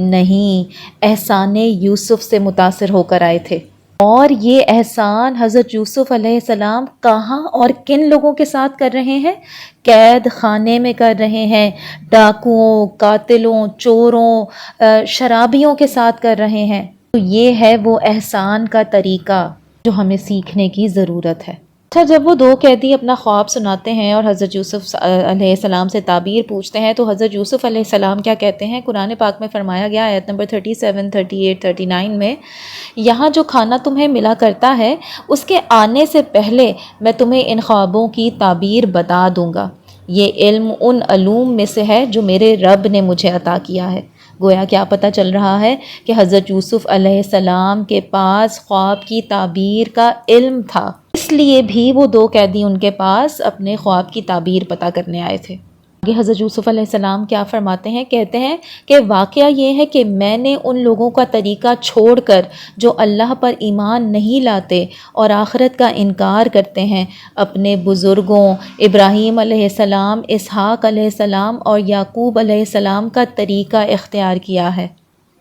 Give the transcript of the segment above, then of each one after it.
نہیں، احسان یوسف سے متاثر ہو کر آئے تھے۔ اور یہ احسان حضرت یوسف علیہ السلام کہاں اور کن لوگوں کے ساتھ کر رہے ہیں؟ قید خانے میں کر رہے ہیں، ڈاکوؤں، قاتلوں، چوروں، شرابیوں کے ساتھ کر رہے ہیں۔ تو یہ ہے وہ احسان کا طریقہ جو ہمیں سیکھنے کی ضرورت ہے۔ اچھا، جب وہ دو قیدی اپنا خواب سناتے ہیں اور حضرت یوسف علیہ السلام سے تعبیر پوچھتے ہیں تو حضرت یوسف علیہ السلام کیا کہتے ہیں؟ قرآن پاک میں فرمایا گیا آیت نمبر 37، 38، 39 میں، یہاں جو کھانا تمہیں ملا کرتا ہے اس کے آنے سے پہلے میں تمہیں ان خوابوں کی تعبیر بتا دوں گا۔ یہ علم ان علوم میں سے ہے جو میرے رب نے مجھے عطا کیا ہے۔ گویا کیا پتہ چل رہا ہے کہ حضرت یوسف علیہ السلام کے پاس خواب کی تعبیر کا علم تھا، اس لیے بھی وہ دو قیدی ان کے پاس اپنے خواب کی تعبیر پتہ کرنے آئے تھے۔ آگے حضرت یوسف علیہ السلام کیا فرماتے ہیں؟ کہتے ہیں کہ واقعہ یہ ہے کہ میں نے ان لوگوں کا طریقہ چھوڑ کر جو اللہ پر ایمان نہیں لاتے اور آخرت کا انکار کرتے ہیں، اپنے بزرگوں ابراہیم علیہ السلام، اسحاق علیہ السلام اور یعقوب علیہ السلام کا طریقہ اختیار کیا ہے۔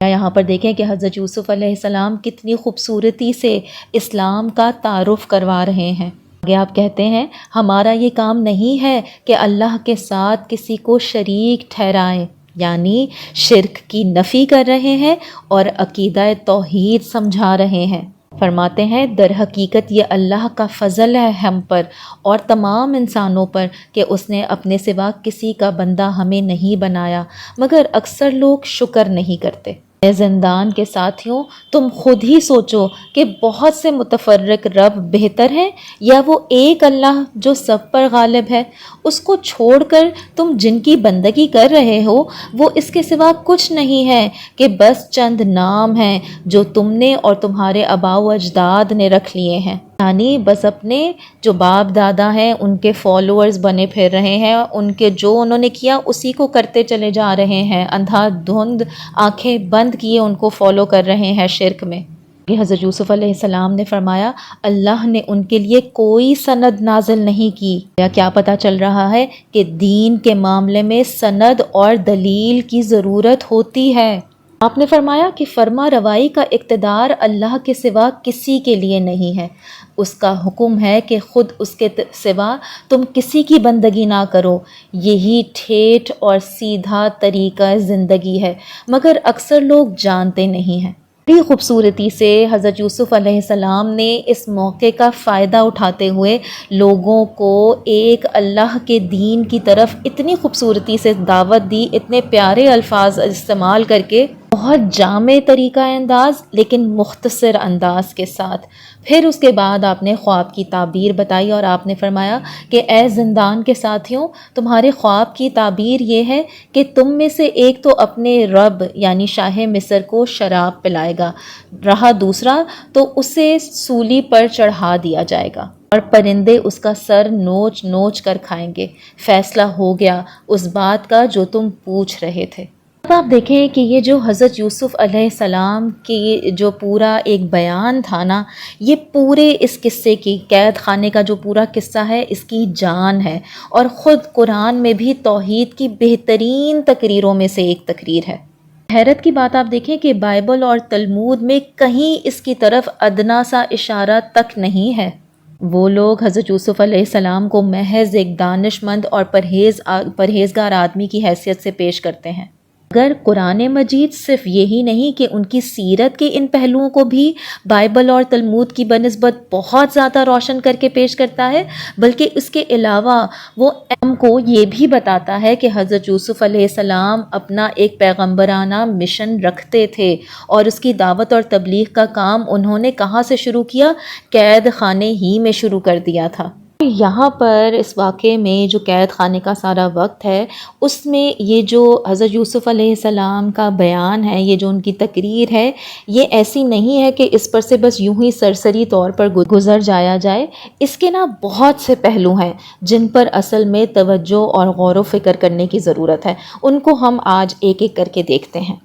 یہاں پر دیکھیں کہ حضرت یوسف علیہ السلام کتنی خوبصورتی سے اسلام کا تعارف کروا رہے ہیں۔ آگے آپ کہتے ہیں ہمارا یہ کام نہیں ہے کہ اللہ کے ساتھ کسی کو شریک ٹھہرائیں، یعنی شرک کی نفی کر رہے ہیں اور عقیدہ توحید سمجھا رہے ہیں۔ فرماتے ہیں در حقیقت یہ اللہ کا فضل ہے ہم پر اور تمام انسانوں پر کہ اس نے اپنے سوا کسی کا بندہ ہمیں نہیں بنایا، مگر اکثر لوگ شکر نہیں کرتے۔ اے زندان کے ساتھیوں، تم خود ہی سوچو کہ بہت سے متفرق رب بہتر ہیں یا وہ ایک اللہ جو سب پر غالب ہے؟ اس کو چھوڑ کر تم جن کی بندگی کر رہے ہو وہ اس کے سوا کچھ نہیں ہے کہ بس چند نام ہیں جو تم نے اور تمہارے آباء و اجداد نے رکھ لیے ہیں، یعنی بس اپنے جو باپ دادا ہیں ان کے فالوورز بنے پھر رہے ہیں، ان کے جو انہوں نے کیا اسی کو کرتے چلے جا رہے ہیں، اندھا دھند آنکھیں بند کیے ان کو فالو کر رہے ہیں شرک میں۔ یہ حضرت یوسف علیہ السلام نے فرمایا اللہ نے ان کے لیے کوئی سند نازل نہیں کی۔ کیا پتہ چل رہا ہے کہ دین کے معاملے میں سند اور دلیل کی ضرورت ہوتی ہے۔ آپ نے فرمایا کہ فرما روائی کا اقتدار اللہ کے سوا کسی کے لیے نہیں ہے، اس کا حکم ہے کہ خود اس کے سوا تم کسی کی بندگی نہ کرو، یہی ٹھیٹھ اور سیدھا طریقہ زندگی ہے، مگر اکثر لوگ جانتے نہیں ہیں۔ بڑی خوبصورتی سے حضرت یوسف علیہ السلام نے اس موقع کا فائدہ اٹھاتے ہوئے لوگوں کو ایک اللہ کے دین کی طرف اتنی خوبصورتی سے دعوت دی، اتنے پیارے الفاظ استعمال کر کے، بہت جامع طریقہ انداز لیکن مختصر انداز کے ساتھ۔ پھر اس کے بعد آپ نے خواب کی تعبیر بتائی اور آپ نے فرمایا کہ اے زندان کے ساتھیوں، تمہارے خواب کی تعبیر یہ ہے کہ تم میں سے ایک تو اپنے رب یعنی شاہ مصر کو شراب پلائے گا، رہا دوسرا تو اسے سولی پر چڑھا دیا جائے گا اور پرندے اس کا سر نوچ نوچ کر کھائیں گے۔ فیصلہ ہو گیا اس بات کا جو تم پوچھ رہے تھے۔ اب آپ دیکھیں کہ یہ جو حضرت یوسف علیہ السلام کی جو پورا ایک بیان تھا نا، یہ پورے اس قصے کی، قید خانے کا جو پورا قصہ ہے اس کی جان ہے، اور خود قرآن میں بھی توحید کی بہترین تقریروں میں سے ایک تقریر ہے۔ حیرت کی بات آپ دیکھیں کہ بائبل اور تلمود میں کہیں اس کی طرف ادنا سا اشارہ تک نہیں ہے۔ وہ لوگ حضرت یوسف علیہ السلام کو محض ایک دانش مند اور پرہیزگار آدمی کی حیثیت سے پیش کرتے ہیں، اگر قرآن مجید صرف یہی نہیں کہ ان کی سیرت کے ان پہلوؤں کو بھی بائبل اور تلمود کی بنسبت بہت زیادہ روشن کر کے پیش کرتا ہے، بلکہ اس کے علاوہ وہ ہم کو یہ بھی بتاتا ہے کہ حضرت یوسف علیہ السلام اپنا ایک پیغمبرانہ مشن رکھتے تھے، اور اس کی دعوت اور تبلیغ کا کام انہوں نے کہاں سے شروع کیا؟ قید خانے ہی میں شروع کر دیا تھا۔ یہاں پر اس واقعے میں جو قید خانے کا سارا وقت ہے، اس میں یہ جو حضرت یوسف علیہ السلام کا بیان ہے، یہ جو ان کی تقریر ہے، یہ ایسی نہیں ہے کہ اس پر سے بس یوں ہی سرسری طور پر گزر جایا جائے۔ اس کے نا بہت سے پہلو ہیں جن پر اصل میں توجہ اور غور و فکر کرنے کی ضرورت ہے، ان کو ہم آج ایک ایک کر کے دیکھتے ہیں۔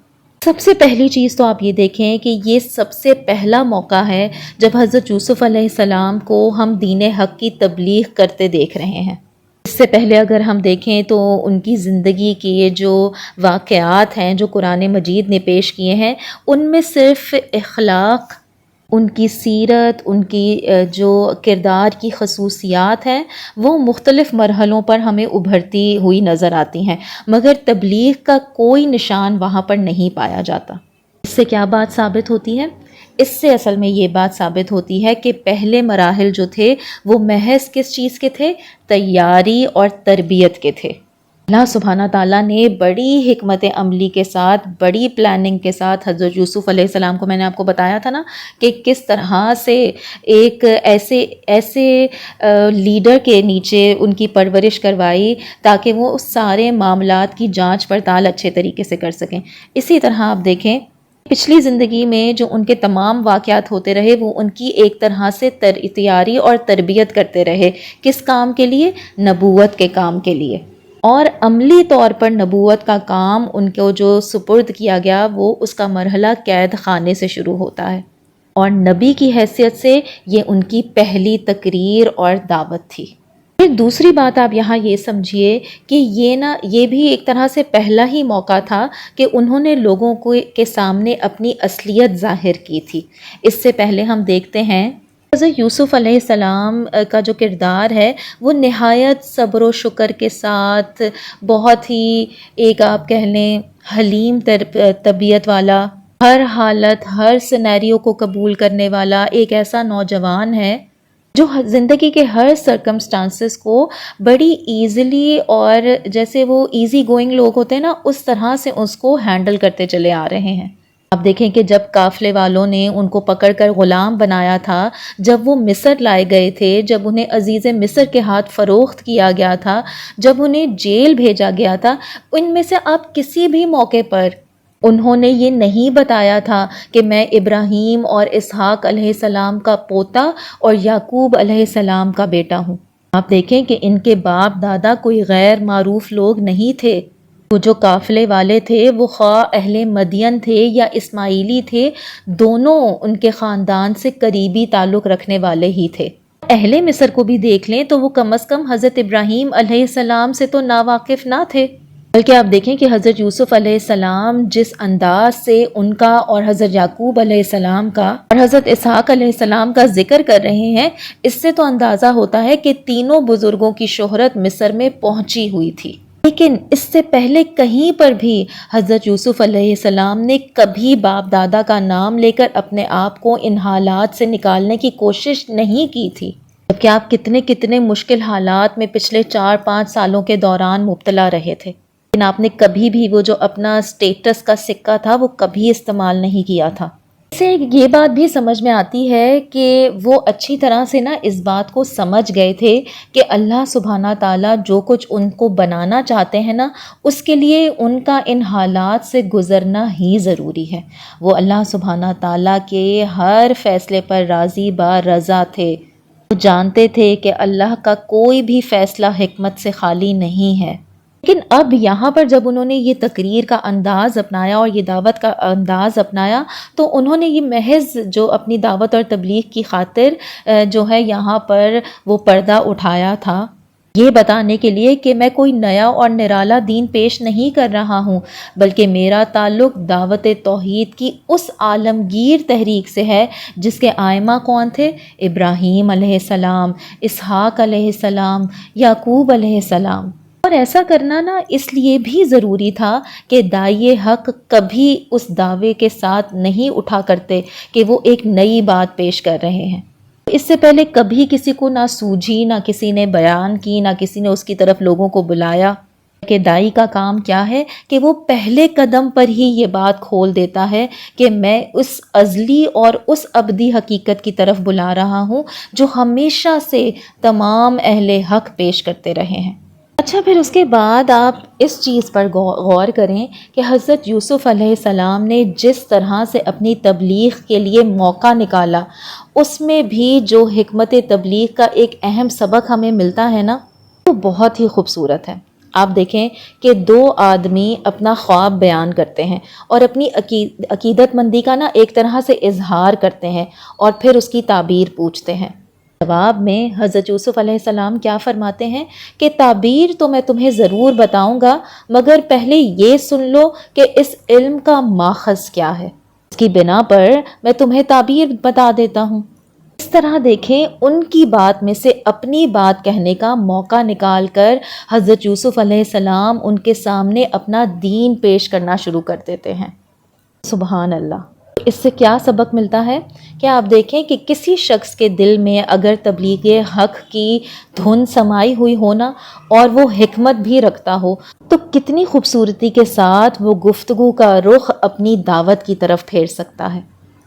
سب سے پہلی چیز تو آپ یہ دیکھیں کہ یہ سب سے پہلا موقع ہے جب حضرت یوسف علیہ السلام کو ہم دین حق کی تبلیغ کرتے دیکھ رہے ہیں۔ اس سے پہلے اگر ہم دیکھیں تو ان کی زندگی کے جو واقعات ہیں جو قرآن مجید نے پیش کیے ہیں، ان میں صرف اخلاق، ان کی سیرت، ان کی جو کردار کی خصوصیات ہیں وہ مختلف مرحلوں پر ہمیں ابھرتی ہوئی نظر آتی ہیں، مگر تبلیغ کا کوئی نشان وہاں پر نہیں پایا جاتا۔ اس سے کیا بات ثابت ہوتی ہے؟ اس سے اصل میں یہ بات ثابت ہوتی ہے کہ پہلے مراحل جو تھے وہ محض کس چیز کے تھے؟ تیاری اور تربیت کے تھے۔ اللہ سبحانہ تعالیٰ نے بڑی حکمت عملی کے ساتھ، بڑی پلاننگ کے ساتھ حضرت یوسف علیہ السلام کو، میں نے آپ کو بتایا تھا نا کہ کس طرح سے ایک ایسے لیڈر کے نیچے ان کی پرورش کروائی تاکہ وہ اس سارے معاملات کی جانچ پڑتال اچھے طریقے سے کر سکیں۔ اسی طرح آپ دیکھیں پچھلی زندگی میں جو ان کے تمام واقعات ہوتے رہے وہ ان کی ایک طرح سے تیاری اور تربیت کرتے رہے۔ کس کام کے لیے؟ نبوت کے کام کے لیے۔ اور عملی طور پر نبوت کا کام ان کو جو سپرد کیا گیا وہ اس کا مرحلہ قید خانے سے شروع ہوتا ہے، اور نبی کی حیثیت سے یہ ان کی پہلی تقریر اور دعوت تھی۔ پھر دوسری بات آپ یہاں یہ سمجھیے کہ یہ بھی ایک طرح سے پہلا ہی موقع تھا کہ انہوں نے لوگوں کے سامنے اپنی اصلیت ظاہر کی تھی۔ اس سے پہلے ہم دیکھتے ہیں حضرت یوسف علیہ السلام کا جو کردار ہے وہ نہایت صبر و شکر کے ساتھ، بہت ہی ایک آپ کہہ لیں حلیم طبیعت والا، ہر حالت ہر سینیریو کو قبول کرنے والا ایک ایسا نوجوان ہے جو زندگی کے ہر سرکمسٹانسز کو بڑی ایزیلی، اور جیسے وہ ایزی گوئنگ لوگ ہوتے ہیں نا اس طرح سے اس کو ہینڈل کرتے چلے آ رہے ہیں۔ آپ دیکھیں کہ جب قافلے والوں نے ان کو پکڑ کر غلام بنایا تھا، جب وہ مصر لائے گئے تھے، جب انہیں عزیز مصر کے ہاتھ فروخت کیا گیا تھا، جب انہیں جیل بھیجا گیا تھا، ان میں سے آپ کسی بھی موقع پر انہوں نے یہ نہیں بتایا تھا کہ میں ابراہیم اور اسحاق علیہ السلام کا پوتا اور یعقوب علیہ السلام کا بیٹا ہوں۔ آپ دیکھیں کہ ان کے باپ دادا کوئی غیر معروف لوگ نہیں تھے۔ وہ جو قافلے والے تھے وہ خواہ اہل مدین تھے یا اسماعیلی تھے، دونوں ان کے خاندان سے قریبی تعلق رکھنے والے ہی تھے۔ اہل مصر کو بھی دیکھ لیں تو وہ کم از کم حضرت ابراہیم علیہ السلام سے تو ناواقف نہ تھے، بلکہ آپ دیکھیں کہ حضرت یوسف علیہ السلام جس انداز سے ان کا اور حضرت یعقوب علیہ السلام کا اور حضرت اسحاق علیہ السلام کا ذکر کر رہے ہیں، اس سے تو اندازہ ہوتا ہے کہ تینوں بزرگوں کی شہرت مصر میں پہنچی ہوئی تھی۔ لیکن اس سے پہلے کہیں پر بھی حضرت یوسف علیہ السلام نے کبھی باپ دادا کا نام لے کر اپنے آپ کو ان حالات سے نکالنے کی کوشش نہیں کی تھی، جبکہ آپ کتنے مشکل حالات میں پچھلے 4-5 سالوں کے دوران مبتلا رہے تھے، لیکن آپ نے کبھی بھی وہ جو اپنا سٹیٹس کا سکہ تھا وہ کبھی استعمال نہیں کیا تھا۔ اس سے یہ بات بھی سمجھ میں آتی ہے کہ وہ اچھی طرح سے نا اس بات کو سمجھ گئے تھے کہ اللہ سبحانہ تعالیٰ جو کچھ ان کو بنانا چاہتے ہیں نا اس کے لیے ان کا ان حالات سے گزرنا ہی ضروری ہے۔ وہ اللہ سبحانہ تعالیٰ کے ہر فیصلے پر راضی با رضا تھے۔ وہ جانتے تھے کہ اللہ کا کوئی بھی فیصلہ حکمت سے خالی نہیں ہے۔ لیکن اب یہاں پر جب انہوں نے یہ تقریر کا انداز اپنایا اور یہ دعوت کا انداز اپنایا تو انہوں نے یہ محض جو اپنی دعوت اور تبلیغ کی خاطر جو ہے یہاں پر وہ پردہ اٹھایا تھا، یہ بتانے کے لیے کہ میں کوئی نیا اور نرالا دین پیش نہیں کر رہا ہوں، بلکہ میرا تعلق دعوت توحید کی اس عالمگیر تحریک سے ہے جس کے آئمہ کون تھے؟ ابراہیم علیہ السلام، اسحاق علیہ السلام، یعقوب علیہ السلام۔ اور ایسا کرنا نا اس لیے بھی ضروری تھا کہ داعی حق کبھی اس دعوے کے ساتھ نہیں اٹھا کرتے کہ وہ ایک نئی بات پیش کر رہے ہیں۔ اس سے پہلے کبھی کسی کو نہ سوجھی، نہ کسی نے بیان کی، نہ کسی نے اس کی طرف لوگوں کو بلایا کہ داعی کا کام کیا ہے کہ وہ پہلے قدم پر ہی یہ بات کھول دیتا ہے کہ میں اس ازلی اور اس ابدی حقیقت کی طرف بلا رہا ہوں جو ہمیشہ سے تمام اہل حق پیش کرتے رہے ہیں۔ اچھا، پھر اس کے بعد آپ اس چیز پر غور کریں کہ حضرت یوسف علیہ السلام نے جس طرح سے اپنی تبلیغ کے لیے موقع نکالا، اس میں بھی جو حکمت تبلیغ کا ایک اہم سبق ہمیں ملتا ہے نا وہ بہت ہی خوبصورت ہے۔ آپ دیکھیں کہ 2 آدمی اپنا خواب بیان کرتے ہیں اور اپنی عقیدت مندی کا نا ایک طرح سے اظہار کرتے ہیں اور پھر اس کی تعبیر پوچھتے ہیں۔ جواب میں حضرت یوسف علیہ السلام کیا فرماتے ہیں کہ تعبیر تو میں تمہیں ضرور بتاؤں گا، مگر پہلے یہ سن لو کہ اس علم کا ماخذ کیا ہے، اس کی بنا پر میں تمہیں تعبیر بتا دیتا ہوں۔ اس طرح دیکھیں ان کی بات میں سے اپنی بات کہنے کا موقع نکال کر حضرت یوسف علیہ السلام ان کے سامنے اپنا دین پیش کرنا شروع کر دیتے ہیں۔ سبحان اللہ۔ اس سے کیا سبق ملتا ہے کہ آپ دیکھیں کہ کسی شخص کے دل میں اگر تبلیغ حق کی دھن سمائی ہوئی ہونا اور وہ حکمت بھی رکھتا ہو تو کتنی خوبصورتی کے ساتھ وہ گفتگو کا رخ اپنی دعوت کی طرف پھیر سکتا ہے۔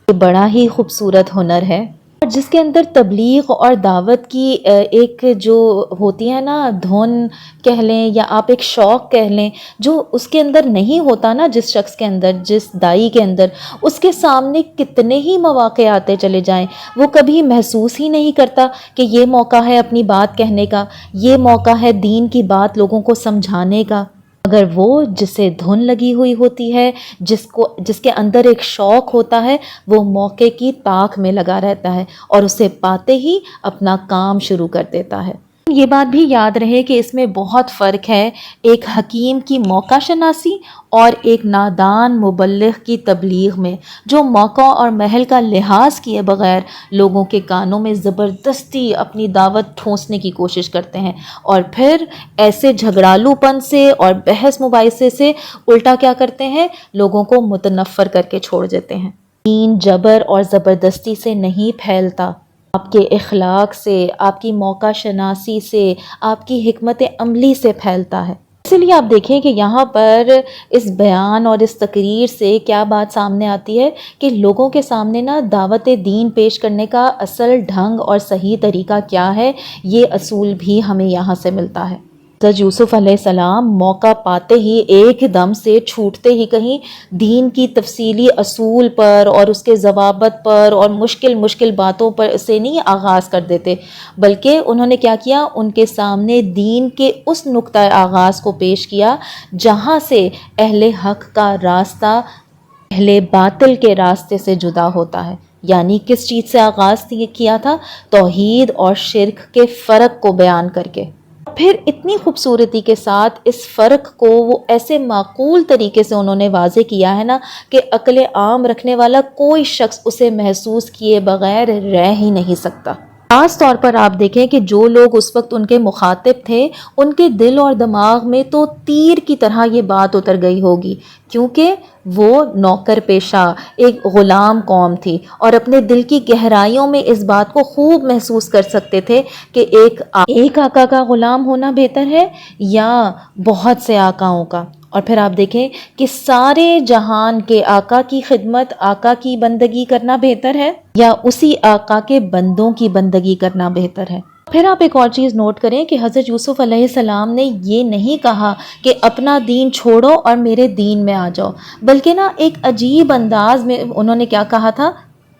یہ بڑا ہی خوبصورت ہنر ہے، اور جس کے اندر تبلیغ اور دعوت کی ایک جو ہوتی ہے نا دھن کہہ لیں یا آپ ایک شوق کہہ لیں، جو اس کے اندر نہیں ہوتا نا، جس شخص کے اندر، جس دائی کے اندر، اس کے سامنے کتنے ہی مواقع آتے چلے جائیں، وہ کبھی محسوس ہی نہیں کرتا کہ یہ موقع ہے اپنی بات کہنے کا، یہ موقع ہے دین کی بات لوگوں کو سمجھانے کا۔ اگر وہ جسے دھن لگی ہوئی ہوتی ہے، جس کے اندر ایک شوق ہوتا ہے، وہ موقع کی تاک میں لگا رہتا ہے اور اسے پاتے ہی اپنا کام شروع کر دیتا ہے۔ یہ بات بھی یاد رہے کہ اس میں بہت فرق ہے ایک حکیم کی موقع شناسی اور ایک نادان مبلغ کی تبلیغ میں، جو موقع اور محل کا لحاظ کیے بغیر لوگوں کے کانوں میں زبردستی اپنی دعوت ٹھونسنے کی کوشش کرتے ہیں، اور پھر ایسے جھگڑالو پن سے اور بحث مباحثے سے الٹا کیا کرتے ہیں، لوگوں کو متنفر کر کے چھوڑ دیتے ہیں۔ دین جبر اور زبردستی سے نہیں پھیلتا، آپ کے اخلاق سے، آپ کی موقع شناسی سے، آپ کی حکمت عملی سے پھیلتا ہے۔ اسی لیے آپ دیکھیں کہ یہاں پر اس بیان اور اس تقریر سے کیا بات سامنے آتی ہے کہ لوگوں کے سامنے نا دعوت دین پیش کرنے کا اصل ڈھنگ اور صحیح طریقہ کیا ہے، یہ اصول بھی ہمیں یہاں سے ملتا ہے۔ حضرت یوسف علیہ السلام موقع پاتے ہی ایک دم سے چھوٹتے ہی کہیں دین کی تفصیلی اصول پر اور اس کے ضوابط پر اور مشکل باتوں پر سے نہیں آغاز کر دیتے، بلکہ انہوں نے کیا کیا، ان کے سامنے دین کے اس نقطۂ آغاز کو پیش کیا جہاں سے اہل حق کا راستہ اہل باطل کے راستے سے جدا ہوتا ہے۔ یعنی کس چیز سے آغاز کیا تھا؟ توحید اور شرک کے فرق کو بیان کر کے، پھر اتنی خوبصورتی کے ساتھ اس فرق کو وہ ایسے معقول طریقے سے انہوں نے واضح کیا ہے نا کہ عقل عام رکھنے والا کوئی شخص اسے محسوس کیے بغیر رہ ہی نہیں سکتا۔ خاص طور پر آپ دیکھیں کہ جو لوگ اس وقت ان کے مخاطب تھے، ان کے دل اور دماغ میں تو تیر کی طرح یہ بات اتر گئی ہوگی، کیونکہ وہ نوکر پیشہ ایک غلام قوم تھی اور اپنے دل کی گہرائیوں میں اس بات کو خوب محسوس کر سکتے تھے کہ ایک آقا کا غلام ہونا بہتر ہے یا بہت سے آقاؤں کا۔ اور پھر آپ دیکھیں کہ سارے جہان کے آقا کی خدمت، آقا کی بندگی کرنا بہتر ہے یا اسی آقا کے بندوں کی بندگی کرنا بہتر ہے۔ پھر آپ ایک اور چیز نوٹ کریں کہ حضرت یوسف علیہ السلام نے یہ نہیں کہا کہ اپنا دین چھوڑو اور میرے دین میں آ جاؤ، بلکہ نا ایک عجیب انداز میں انہوں نے کیا کہا تھا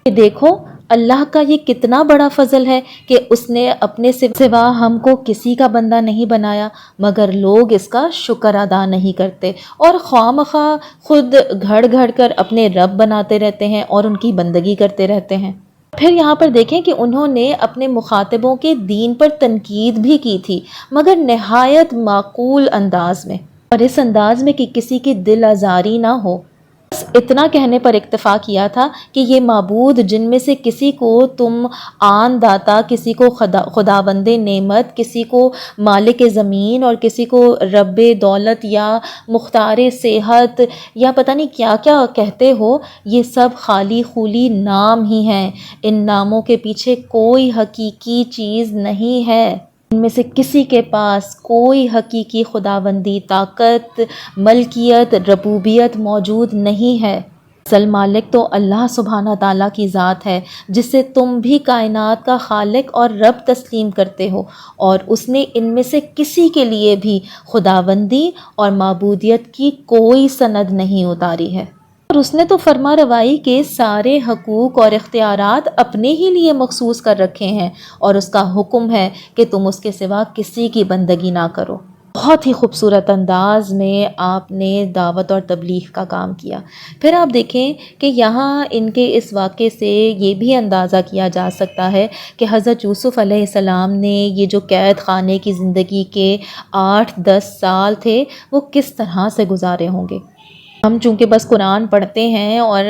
کہ دیکھو اللہ کا یہ کتنا بڑا فضل ہے کہ اس نے اپنے سوا ہم کو کسی کا بندہ نہیں بنایا، مگر لوگ اس کا شکر ادا نہیں کرتے اور خواہ خود گھڑ کر اپنے رب بناتے رہتے ہیں اور ان کی بندگی کرتے رہتے ہیں۔ پھر یہاں پر دیکھیں کہ انہوں نے اپنے مخاطبوں کے دین پر تنقید بھی کی تھی، مگر نہایت معقول انداز میں، اور اس انداز میں کہ کسی کی دل آزاری نہ ہو۔ بس اتنا کہنے پر اکتفا کیا تھا کہ یہ معبود جن میں سے کسی کو تم آن داتا، کسی کو خداوند نعمت، کسی کو مالک زمین اور کسی کو رب دولت یا مختار صحت یا پتہ نہیں کیا کیا کہتے ہو، یہ سب خالی خولی نام ہی ہیں، ان ناموں کے پیچھے کوئی حقیقی چیز نہیں ہے، ان میں سے کسی کے پاس کوئی حقیقی خداوندی طاقت، ملکیت، ربوبیت موجود نہیں ہے۔ اصل مالک تو اللہ سبحانہ تعالیٰ کی ذات ہے، جس سے تم بھی کائنات کا خالق اور رب تسلیم کرتے ہو، اور اس نے ان میں سے کسی کے لیے بھی خداوندی اور معبودیت کی کوئی سند نہیں اتاری ہے، اور اس نے تو فرما روائی کے سارے حقوق اور اختیارات اپنے ہی لیے مخصوص کر رکھے ہیں، اور اس کا حکم ہے کہ تم اس کے سوا کسی کی بندگی نہ کرو۔ بہت ہی خوبصورت انداز میں آپ نے دعوت اور تبلیغ کا کام کیا۔ پھر آپ دیکھیں کہ یہاں ان کے اس واقعے سے یہ بھی اندازہ کیا جا سکتا ہے کہ حضرت یوسف علیہ السلام نے یہ جو قید خانے کی زندگی کے 8-10 سال تھے وہ کس طرح سے گزارے ہوں گے۔ ہم چونکہ بس قرآن پڑھتے ہیں اور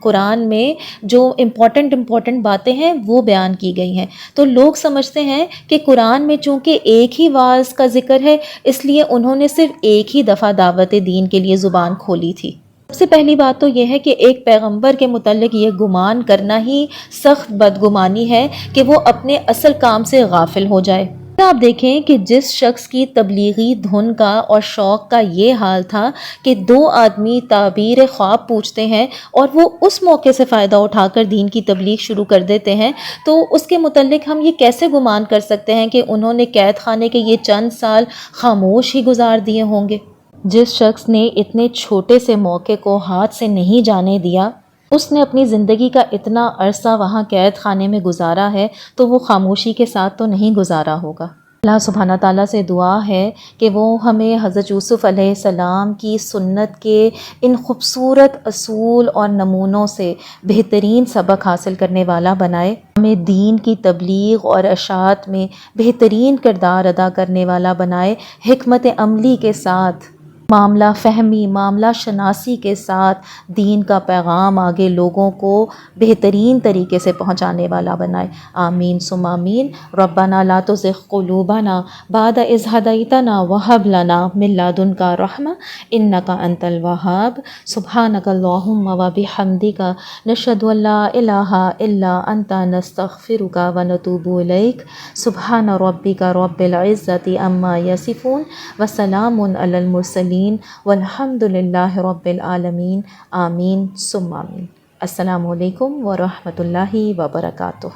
قرآن میں جو امپورٹنٹ باتیں ہیں وہ بیان کی گئی ہیں، تو لوگ سمجھتے ہیں کہ قرآن میں چونکہ ایک ہی واعظ کا ذکر ہے اس لیے انہوں نے صرف ایک ہی دفعہ دعوت دین کے لیے زبان کھولی تھی۔ سب سے پہلی بات تو یہ ہے کہ ایک پیغمبر کے متعلق یہ گمان کرنا ہی سخت بدگمانی ہے کہ وہ اپنے اصل کام سے غافل ہو جائے۔ آپ دیکھیں کہ جس شخص کی تبلیغی دھن کا اور شوق کا یہ حال تھا کہ 2 آدمی تعبیر خواب پوچھتے ہیں اور وہ اس موقع سے فائدہ اٹھا کر دین کی تبلیغ شروع کر دیتے ہیں، تو اس کے متعلق ہم یہ کیسے گمان کر سکتے ہیں کہ انہوں نے قید خانے کے یہ چند سال خاموش ہی گزار دیے ہوں گے۔ جس شخص نے اتنے چھوٹے سے موقع کو ہاتھ سے نہیں جانے دیا، اس نے اپنی زندگی کا اتنا عرصہ وہاں قید خانے میں گزارا ہے تو وہ خاموشی کے ساتھ تو نہیں گزارا ہوگا۔ اللہ سبحانہ تعالیٰ سے دعا ہے کہ وہ ہمیں حضرت یوسف علیہ السلام کی سنت کے ان خوبصورت اصول اور نمونوں سے بہترین سبق حاصل کرنے والا بنائے، ہمیں دین کی تبلیغ اور اشاعت میں بہترین کردار ادا کرنے والا بنائے، حکمت عملی کے ساتھ، معاملہ فہمی، معاملہ شناسی کے ساتھ دین کا پیغام آگے لوگوں کو بہترین طریقے سے پہنچانے والا بنائے۔ آمین ثم آمین۔ ربنا لا تزغ قلوبنا بعد اذ ہدیتنا وہب لنا من لدنک رحمہ انک انت الوہاب۔ سبحانک اللہم وبحمدک نشہد ان لا الہ الا انت نستغفرک ونتوب الیک۔ سبحان ربک رب العزۃ عما یصفون وسلام علی المرسلین والحمد للہ رب العالمین۔ آمین ثم آمین۔ السلام علیکم ورحمۃ اللہ وبرکاتہ۔